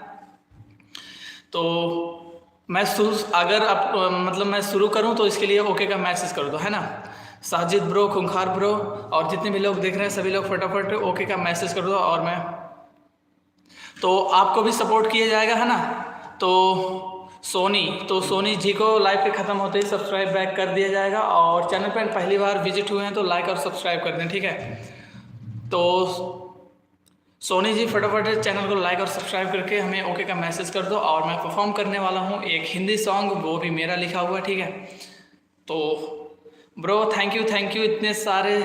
तो मैं अगर आप मतलब मैं शुरू करूँ तो इसके लिए ओके का मैसेज कर दो, है ना। साजिद ब्रो, खूंखार ब्रो और जितने भी लोग देख रहे हैं सभी लोग फटाफट ओके का मैसेज कर दो। और मैं तो आपको भी सपोर्ट किया जाएगा, है ना। तो सोनी जी को लाइव के ख़त्म होते ही सब्सक्राइब बैक कर दिया जाएगा। और चैनल पर पहली बार विजिट हुए हैं तो लाइक और सब्सक्राइब कर दें, ठीक है। तो सोनी जी फटाफट चैनल को लाइक और सब्सक्राइब करके हमें ओके का मैसेज कर दो। और मैं परफॉर्म करने वाला हूँ एक हिंदी सॉन्ग, वो भी मेरा लिखा हुआ, ठीक है। तो ब्रो थैंक यू इतने सारे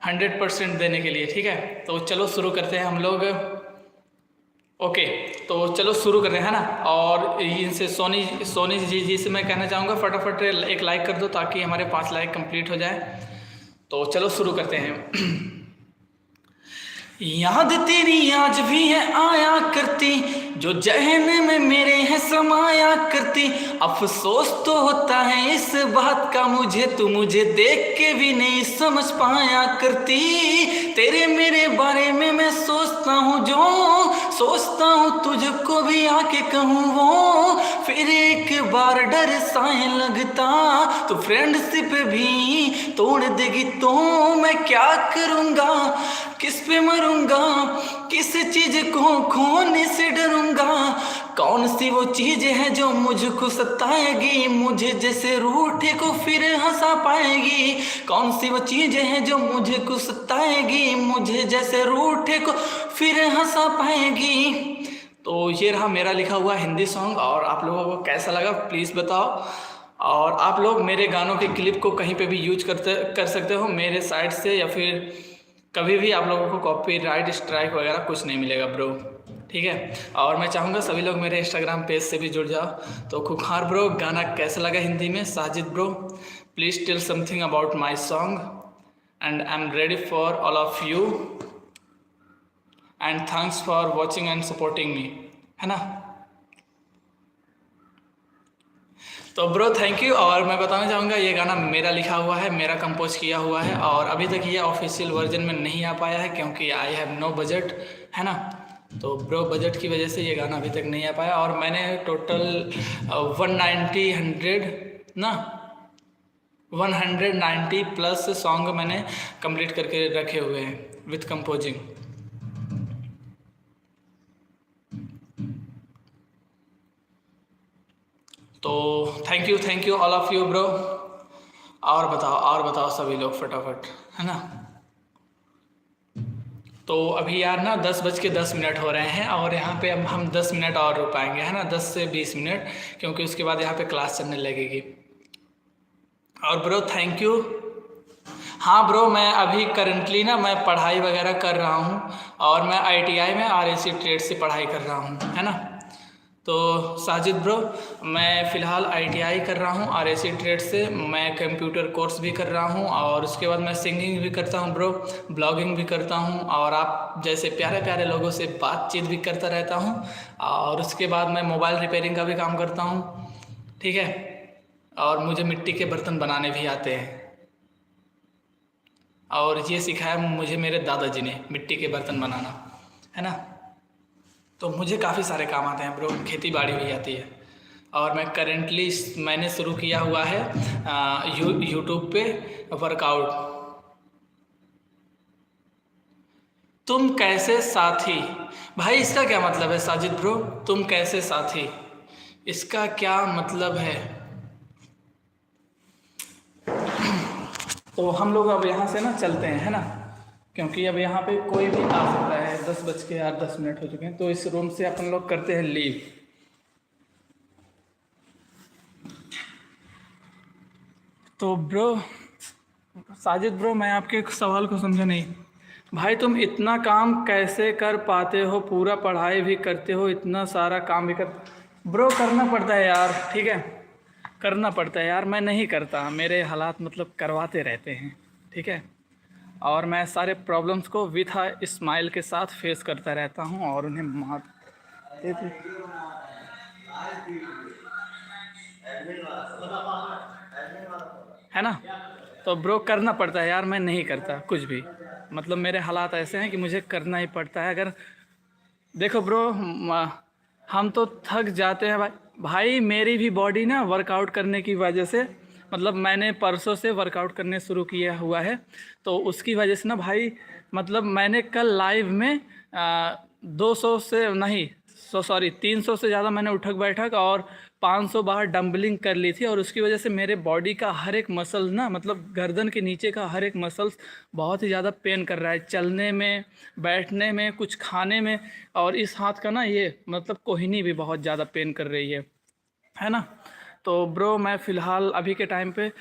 100% देने के लिए, ठीक है। तो चलो शुरू करते हैं हम लोग। ओके तो चलो शुरू करते हैं, है ना। और इनसे सोनी जी से मैं कहना चाहूँगा फटाफट एक लाइक कर दो ताकि हमारे 5 लाइक कंप्लीट हो जाए। तो चलो शुरू करते हैं। याद तेरी आज भी है आया करती, जो जहन में मेरे है समाया करती। अफसोस तो होता है इस बात का मुझे, तू मुझे देख के भी नहीं समझ पाया करती। तेरे मेरे बारे में मैं सोचता हूँ, जो सोचता हूँ तुझको भी आके कहूँ वो, फिर एक बार डर साए लगता, तो फ्रेंडशिप भी तोड़ देगी तो मैं क्या करूँगा, किस पे मरूंगा, किस चीज को खोने से डरूंगा। कौन सी वो चीज है जो मुझको सताएगी, मुझे जैसे रूठे को फिर हंसा पाएगी। कौन सी वो चीज है जो मुझको सताएगी, मुझे जैसे रूठे को फिर हंसा पाएगी। तो ये रहा मेरा लिखा हुआ हिंदी सॉन्ग। और आप लोगों को कैसा लगा प्लीज़ बताओ। और आप लोग मेरे गानों के क्लिप को कहीं पे भी यूज कर सकते हो मेरे साइड से, या फिर कभी भी आप लोगों को कॉपीराइट स्ट्राइक वगैरह कुछ नहीं मिलेगा ब्रो, ठीक है। और मैं चाहूँगा सभी लोग मेरे इंस्टाग्राम पेज से भी जुड़ जाओ। तो खूंखार ब्रो गाना कैसा लगा हिंदी में। Sajid bro please tell something about my song and I am ready for all of you and thanks for watching and supporting me, है ना। तो ब्रो थैंक यू। और मैं बताना चाहूँगा ये गाना मेरा लिखा हुआ है, मेरा कंपोज किया हुआ है। और अभी तक ये ऑफिशियल वर्जन में नहीं आ पाया है क्योंकि आई हैव नो बजट, है ना। तो ब्रो बजट की वजह से ये गाना अभी तक नहीं आ पाया। और मैंने टोटल 190 प्लस सॉन्ग मैंने कंप्लीट करके रखे हुए हैं विथ कंपोजिंग। तो thank you all of you bro. और बताओ सभी लोग फटाफट, है ना। तो अभी यार ना 10:10 हो रहे हैं और यहाँ पे अब हम 10 मिनट और रुक पाएंगे, है ना, 10 से 20 मिनट, क्योंकि उसके बाद यहाँ पे क्लास चलने लगेगी। और ब्रो थैंक यू। हाँ ब्रो मैं अभी करंटली ना मैं पढ़ाई वगैरह कर रहा हूँ और मैं ITI में RAC ट्रेड से पढ़ाई कर रहा हूँ, है ना। तो साजिद ब्रो, मैं फ़िलहाल ITI कर रहा हूँ RSC ट्रेड से। मैं कंप्यूटर कोर्स भी कर रहा हूँ और उसके बाद मैं सिंगिंग भी करता हूँ ब्रो, ब्लॉगिंग भी करता हूँ और आप जैसे प्यारे प्यारे लोगों से बातचीत भी करता रहता हूँ। और उसके बाद मैं मोबाइल रिपेयरिंग का भी काम करता हूँ, ठीक है। और मुझे मिट्टी के बर्तन बनाने भी आते हैं और ये सिखाया मुझे मेरे दादाजी ने, मिट्टी के बर्तन बनाना, है ना। तो मुझे काफ़ी सारे काम आते हैं ब्रो, खेती बाड़ी भी आती है। और मैं करेंटली मैंने शुरू किया हुआ है यूट्यूब पे वर्कआउट। तुम कैसे साथी, भाई इसका क्या मतलब है साजिद ब्रो? तुम कैसे साथी, इसका क्या मतलब है? तो हम लोग अब यहाँ से ना चलते हैं, है ना, क्योंकि अब यहाँ पे कोई भी आ सकता है। 10:10 हो चुके हैं, तो इस रूम से अपन लोग करते हैं लीव। तो ब्रो साजिद ब्रो, मैं आपके एक सवाल को समझा नहीं। भाई तुम इतना काम कैसे कर पाते हो? पूरा पढ़ाई भी करते हो, इतना सारा काम भी कर। ब्रो करना पड़ता है यार, ठीक है, करना पड़ता है यार। मैं नहीं करता, मेरे हालात मतलब करवाते रहते हैं, ठीक है। और मैं सारे प्रॉब्लम्स को विथ अ स्माइल के साथ फेस करता रहता हूँ और उन्हें मात देती, है ना। तो ब्रो करना पड़ता है यार, मैं नहीं करता कुछ भी। मतलब मेरे हालात ऐसे हैं कि मुझे करना ही पड़ता है। अगर देखो ब्रो, हम तो थक जाते हैं भाई। भाई मेरी भी बॉडी ना वर्कआउट करने की वजह से, मतलब मैंने परसों से वर्कआउट करने शुरू किया हुआ है, तो उसकी वजह से ना भाई, मतलब मैंने कल लाइव में 200 से नहीं, 300 से ज़्यादा मैंने उठक बैठक और 500 बार डंबलिंग कर ली थी। और उसकी वजह से मेरे बॉडी का हर एक मसल ना, मतलब गर्दन के नीचे का हर एक मसल्स बहुत ही ज़्यादा पेन कर रहा है, चलने में, बैठने में, कुछ खाने में। और इस हाथ का ना ये मतलब कोहनी भी बहुत ज़्यादा पेन कर रही है ना। तो ब्रो मैं फ़िलहाल अभी के टाइम पे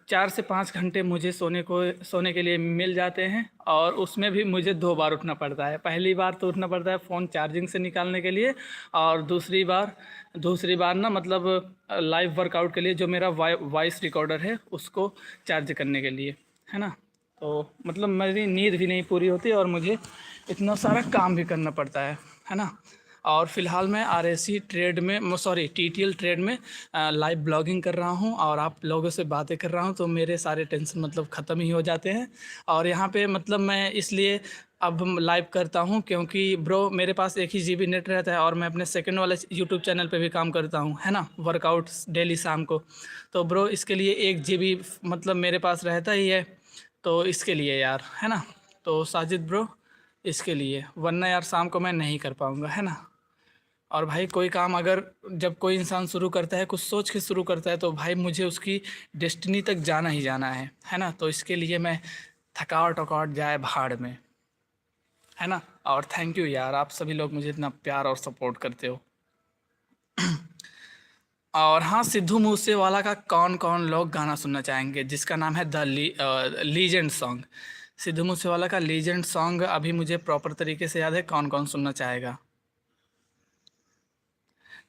4 से 5 घंटे मुझे सोने के लिए मिल जाते हैं। और उसमें भी मुझे 2 बार उठना पड़ता है। पहली बार तो उठना पड़ता है फ़ोन चार्जिंग से निकालने के लिए, और दूसरी बार ना मतलब लाइव वर्कआउट के लिए, जो मेरा वॉइस रिकॉर्डर है उसको चार्ज करने के लिए, है ना। तो मतलब मेरी नींद भी नहीं पूरी होती और मुझे इतना सारा काम भी करना पड़ता है ना। और फ़िलहाल मैं RSC ट्रेड में, सॉरी TTL ट्रेड में लाइव ब्लॉगिंग कर रहा हूँ और आप लोगों से बातें कर रहा हूँ, तो मेरे सारे टेंशन मतलब ख़त्म ही हो जाते हैं। और यहाँ पे मतलब मैं इसलिए अब लाइव करता हूँ क्योंकि ब्रो मेरे पास 1 ही GB नेट रहता है और मैं अपने सेकंड वाले यूट्यूब चैनल पे भी काम करता हूँ, है ना, वर्कआउट्स डेली शाम को। तो ब्रो इसके लिए 1 GB मतलब मेरे पास रहता ही है, तो इसके लिए यार, है ना। तो साजिद ब्रो इसके लिए, वरना यार शाम को मैं नहीं कर पाऊँगा, है ना। और भाई कोई काम अगर जब कोई इंसान शुरू करता है, कुछ सोच के शुरू करता है, तो भाई मुझे उसकी डेस्टिनी तक जाना ही जाना है ना। तो इसके लिए मैं थकावट वकावट जाए भाड़ में, है ना। और थैंक यू यार, आप सभी लोग मुझे इतना प्यार और सपोर्ट करते हो। और हाँ, सिद्धू मूसेवाला का कौन कौन लोग गाना सुनना चाहेंगे जिसका नाम है the legend song? Sidhu Moosewala का लीजेंड सॉन्ग अभी मुझे प्रॉपर तरीके से याद है, कौन कौन सुनना चाहेगा?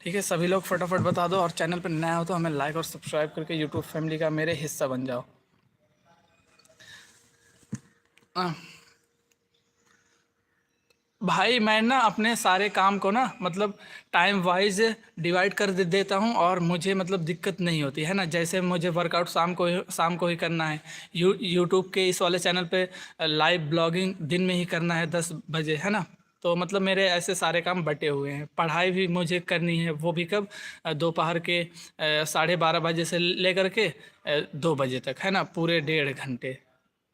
ठीक है, सभी लोग फटाफट बता दो। और चैनल पर नया हो तो हमें लाइक और सब्सक्राइब करके यूट्यूब फैमिली का मेरे हिस्सा बन जाओ। अह, भाई मैं ना अपने सारे काम को ना मतलब टाइम वाइज डिवाइड कर देता हूँ और मुझे मतलब दिक्कत नहीं होती है ना। जैसे मुझे वर्कआउट शाम को ही करना है, यूट्यूब के इस वाले चैनल पे लाइव ब्लॉगिंग दिन में ही करना है 10 बजे, है ना। तो मतलब मेरे ऐसे सारे काम बटे हुए हैं। पढ़ाई भी मुझे करनी है, वो भी कब, दोपहर के 12:30 बजे से लेकर के 2 बजे तक, है ना, पूरे 1.5 घंटे।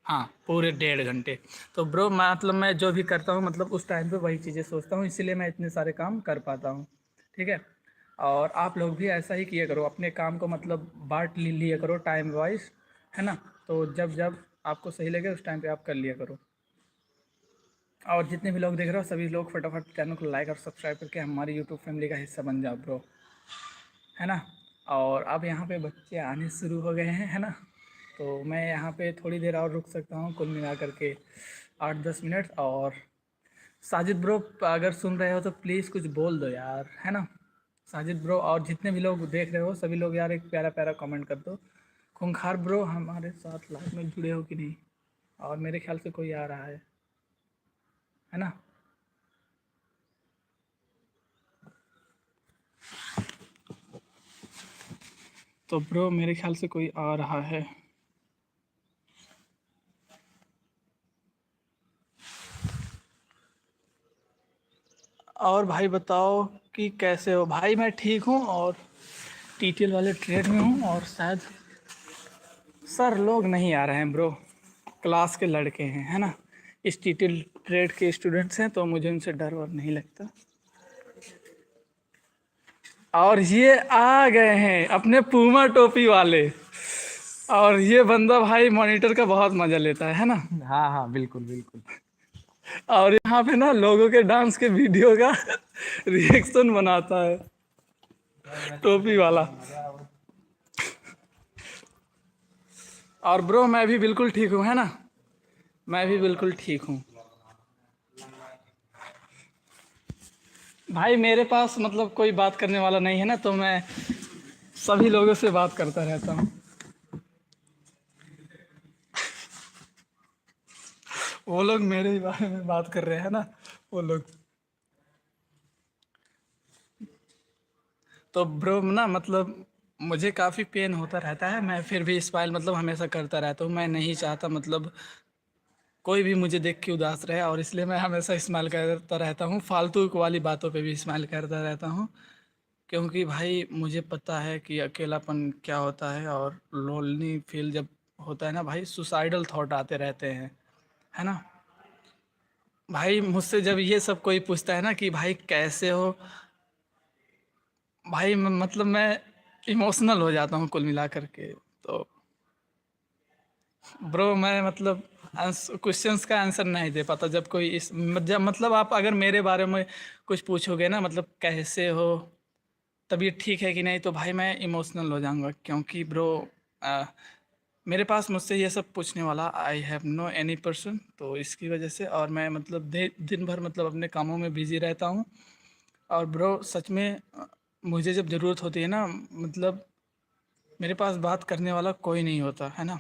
हाँ, पूरे 1.5 घंटे। तो ब्रो मतलब मैं जो भी करता हूँ मतलब उस टाइम पे वही चीज़ें सोचता हूँ, इसीलिए मैं इतने सारे काम कर पाता हूँ, ठीक है। और आप लोग भी ऐसा ही किया करो, अपने काम को मतलब बांट लिया करो टाइम वाइज, है ना। तो जब जब आपको सही लगे उस टाइम पे आप कर लिया करो। और जितने भी लोग देख रहे हो सभी लोग फटाफट चैनल को लाइक और सब्सक्राइब करके हमारी यूट्यूब फैमिली का हिस्सा बन जाओ ब्रो, है ना। और अब यहाँ पे बच्चे आने शुरू हो गए हैं, है ना। तो मैं यहाँ पे थोड़ी देर और रुक सकता हूँ, कुल मिला करके 8-10 मिनट। और साजिद ब्रो अगर सुन रहे हो तो प्लीज़ कुछ बोल दो यार, है ना। साजिद ब्रो और जितने भी लोग देख रहे हो सभी लोग यार एक प्यारा प्यारा कमेंट कर दो। खूंखार ब्रो हमारे साथ लाइव में जुड़े हो कि नहीं? और मेरे ख्याल से कोई आ रहा है ना? तो ब्रो मेरे ख्याल से कोई आ रहा है। और भाई बताओ कि कैसे हो? भाई मैं ठीक हूँ और टीटीएल वाले ट्रेड में हूँ और शायद सर लोग नहीं आ रहे हैं ब्रो, क्लास के लड़के हैं, है ना? इस टीटीएल ट्रेड के स्टूडेंट्स हैं तो मुझे उनसे डर वर नहीं लगता। और ये आ गए हैं अपने पूमा टोपी वाले, और ये बंदा भाई मॉनिटर का बहुत मजा लेता है ना? हाँ हाँ बिल्कुल बिल्कुल। और यहाँ पे ना लोगों के डांस के वीडियो का रिएक्शन बनाता है, टोपी वाला। और ब्रो मैं भी बिल्कुल ठीक हूँ, है ना? मैं भी बिल्कुल ठीक हूँ भाई। मेरे पास मतलब कोई बात करने वाला नहीं है ना, तो मैं सभी लोगों से बात करता रहता हूँ। वो लोग मेरे ही बारे में बात कर रहे हैं ना, वो लोग। तो ब्रो ना मतलब मुझे काफ़ी पेन होता रहता है, मैं फिर भी स्माइल मतलब हमेशा करता रहता हूँ। मैं नहीं चाहता मतलब कोई भी मुझे देख के उदास रहे, और इसलिए मैं हमेशा स्माइल करता रहता हूँ। फालतू वाली बातों पे भी स्माइल करता रहता हूँ, क्योंकि भाई मुझे पता है कि अकेलापन क्या होता है, और लोनली फील जब होता है ना भाई, सुसाइडल थॉट आते रहते हैं, है ना? भाई मुझसे जब ये सब कोई पूछता है ना कि भाई कैसे हो, भाई मतलब मैं इमोशनल हो जाता हूँ कुल मिला करके। तो ब्रो मैं मतलब क्वेश्चंस का आंसर नहीं दे पाता जब कोई इस जब मतलब आप अगर मेरे बारे में कुछ पूछोगे ना, मतलब कैसे हो, तबीयत ठीक है कि नहीं, तो भाई मैं इमोशनल हो जाऊंगा, क्योंकि ब्रो मेरे पास मुझसे ये सब पूछने वाला I have no any person, तो इसकी वजह से। और मैं मतलब दिन भर मतलब अपने कामों में बिजी रहता हूँ। और ब्रो सच में मुझे जब ज़रूरत होती है ना, मतलब मेरे पास बात करने वाला कोई नहीं होता, है ना?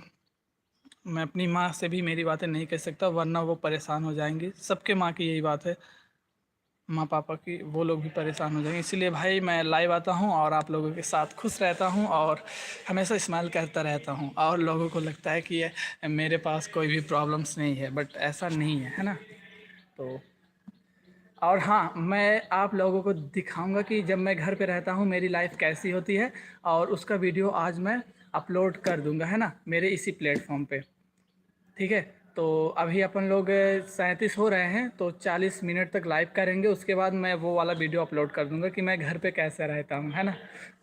मैं अपनी माँ से भी मेरी बातें नहीं कह सकता, वरना वो परेशान हो जाएंगी। सबके माँ की यही बात है, माँ पापा की, वो लोग भी परेशान हो जाएंगे। इसीलिए भाई मैं लाइव आता हूँ और आप लोगों के साथ खुश रहता हूँ और हमेशा स्माइल करता रहता हूँ, और लोगों को लगता है कि ये मेरे पास कोई भी प्रॉब्लम्स नहीं है, बट ऐसा नहीं है, है ना? तो और हाँ, मैं आप लोगों को दिखाऊंगा कि जब मैं घर पे रहता हूँ मेरी लाइफ कैसी होती है, और उसका वीडियो आज मैं अपलोड कर दूंगा, है ना, मेरे इसी प्लेटफॉर्म पे। ठीक है? तो अभी अपन लोग 37 हो रहे हैं, तो 40 मिनट तक लाइव करेंगे, उसके बाद मैं वो वाला वीडियो अपलोड कर दूंगा कि मैं घर पे कैसे रहता हूँ, है ना?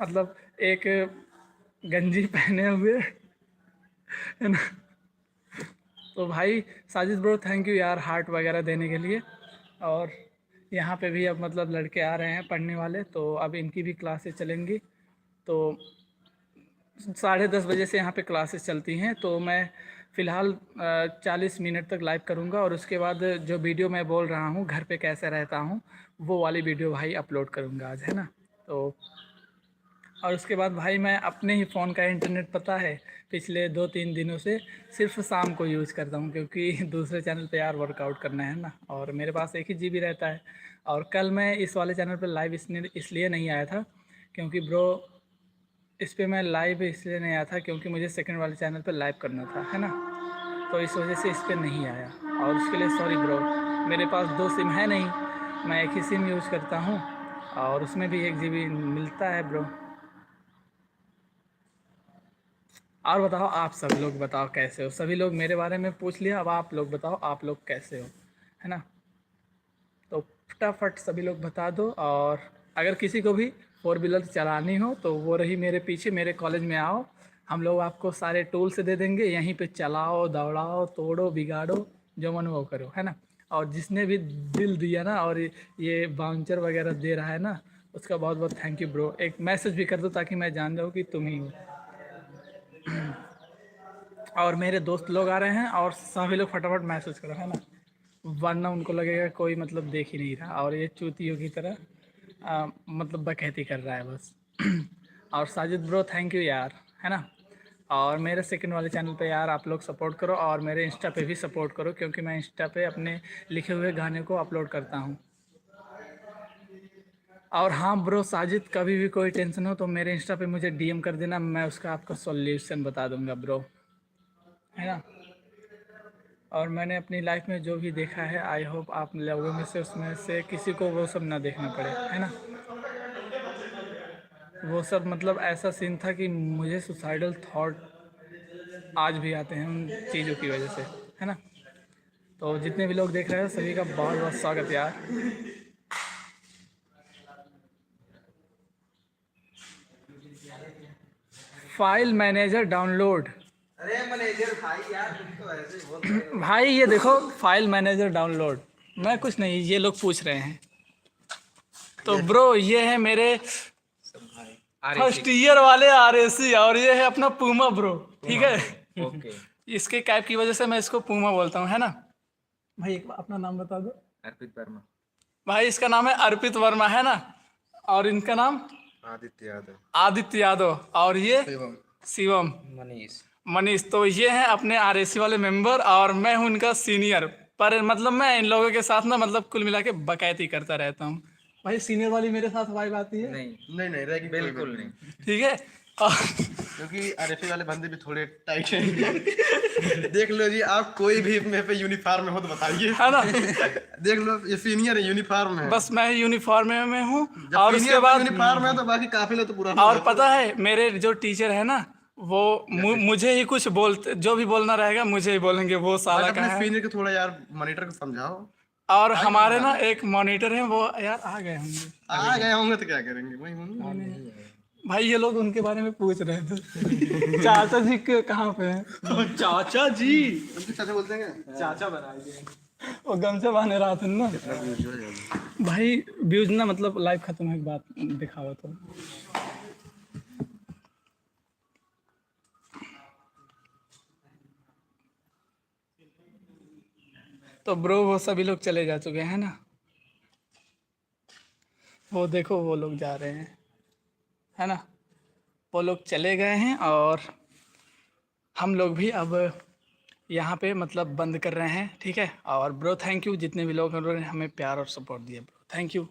मतलब एक गंजी पहने हुए, है ना? तो भाई साजिद ब्रो थैंक यू यार हार्ट वगैरह देने के लिए। और यहाँ पे भी अब मतलब लड़के आ रहे हैं पढ़ने वाले, तो अब इनकी भी क्लासेस चलेंगी। तो 10:30 बजे से यहाँ पे क्लासेस चलती हैं, तो मैं फ़िलहाल 40 मिनट तक लाइव करूँगा, और उसके बाद जो वीडियो मैं बोल रहा हूँ घर पे कैसे रहता हूँ, वो वाली वीडियो भाई अपलोड करूँगा आज, है ना? तो और उसके बाद भाई मैं अपने ही फ़ोन का इंटरनेट पता है पिछले 2-3 दिनों से सिर्फ शाम को यूज़ करता हूँ, क्योंकि दूसरे चैनल पे यार वर्कआउट करना है ना, और मेरे पास 1 ही GB रहता है। और कल मैं इस वाले चैनल पर लाइव इसलिए नहीं आया था, क्योंकि ब्रो इस पे मैं लाइव इसलिए नहीं आया था क्योंकि मुझे सेकंड वाले चैनल पे लाइव करना था, है ना? तो इस वजह से इस पे नहीं आया, और उसके लिए सॉरी ब्रो। मेरे पास 2 सिम है नहीं, मैं एक ही सिम यूज़ करता हूँ, और उसमें भी 1 GB मिलता है ब्रो। और बताओ, आप सब लोग बताओ कैसे हो? सभी लोग मेरे बारे में पूछ लिया, अब आप लोग बताओ आप लोग कैसे हो, है ना? तो फटाफट सभी लोग बता दो। और अगर किसी को भी फोर व्हीलर चलानी हो तो वो रही मेरे पीछे, मेरे कॉलेज में आओ, हम लोग आपको सारे टूल्स दे देंगे, यहीं पे चलाओ, दौड़ाओ, तोड़ो, बिगाड़ो, जो मन वो करो, है ना? और जिसने भी दिल दिया ना, और ये बाउंचर वगैरह दे रहा है ना, उसका बहुत बहुत थैंक यू ब्रो। एक मैसेज भी कर दो ताकि मैं जान जाऊँ कि तुम ही हो। और मेरे दोस्त लोग आ रहे हैं, और सभी लोग फटाफट मैसेज करो, है ना? वरना उनको लगेगा कोई मतलब देख ही नहीं रहा, और ये चूतियों की तरह मतलब बकैती कर रहा है बस। और साजिद ब्रो थैंक यू यार, है ना। और मेरे सेकंड वाले चैनल पे यार आप लोग सपोर्ट करो, और मेरे इंस्टा पे भी सपोर्ट करो, क्योंकि मैं इंस्टा पे अपने लिखे हुए गाने को अपलोड करता हूँ। और हाँ ब्रो साजिद, कभी भी कोई टेंशन हो तो मेरे इंस्टा पे मुझे डीएम कर देना, मैं उसका आपका सॉल्यूशन बता दूंगा ब्रो, है ना। और मैंने अपनी लाइफ में जो भी देखा है, आई होप आप लोगों में से उसमें से किसी को वो सब ना देखना पड़े, है ना। वो सब मतलब ऐसा सीन था कि मुझे सुसाइडल थॉट आज भी आते हैं उन चीज़ों की वजह से, है ना। तो जितने भी लोग देख रहे हैं सभी का बहुत बहुत स्वागत यार। File manager download. अरे मैनेजर भाई यार तुम तो ऐसे ही बोल रहे हो। भाई ये देखो फाइल मैनेजर डाउनलोड, मैं कुछ नहीं, ये लोग पूछ रहे हैं। तो ब्रो ये है मेरे फर्स्ट ईयर वाले आरएसी, और ये है अपना पूमा ब्रो, ठीक है। ओके इसके कैप की वजह से मैं इसको पूमा बोलता हूँ, है ना। भाई एक अपना नाम बता दो। अर्पित वर्मा। भाई इसका नाम है अर्पित वर्मा, है ना। और इनका नाम आदित्य यादव। आदित्य यादव, और ये शिवम मनीष। मनीष। तो ये हैं अपने आरएसी वाले मेंबर, और मैं हूं उनका सीनियर। पर मतलब मैं इन लोगों के साथ ना मतलब कुल मिला के बकैती करता रहता हूँ। भाई सीनियर वाली मेरे साथ वाइब आती है? नहीं नहीं रहेगी बिल्कुल नहीं। ठीक है। और क्योंकि आरएफए वाले बंदे भी थोड़े टाइट हैं। देख लो जी, आप कोई भी मेरे पे यूनिफॉर्म में हो तो बताइए, है ना, देख लो ये सीनियर है, यूनिफॉर्म है। बस मैं यूनिफॉर्म में हूँ। जब और सीनियर उसके बाद यूनिफॉर्म है तो बाकी काफिला तो पूरा और पता है मेरे जो टीचर है ना, वो मुझे ही कुछ बोलते, जो भी बोलना रहेगा मुझे ही बोलेंगे, वो साला अपने का है। सीनियर को थोड़ा यार मॉनिटर को समझाओ। और हमारे ना एक मॉनिटर हैं, वो यार आ गए होंगे। आ गए होंगे तो क्या करेंगे, वही होंगे। भाई ये लोग उनके बारे में पूछ रहे थे। चाचा जी के कहाँ पे हैं? चाचा जी उनके चाचा बोलते हैं क्या? चाचा बनाइए, वो गमछा बांधे रहा था ना। भाई व्यूज ना मतलब लाइव खत्म है, बात दिखावा तो ब्रो वो सभी लोग चले जा चुके हैं ना, वो देखो वो लोग जा रहे हैं, है ना। वो लोग चले गए हैं, और हम लोग भी अब यहाँ पे मतलब बंद कर रहे हैं, ठीक है। और ब्रो थैंक यू जितने भी लोग हैं उन्होंने हमें प्यार और सपोर्ट दिया ब्रो, थैंक यू।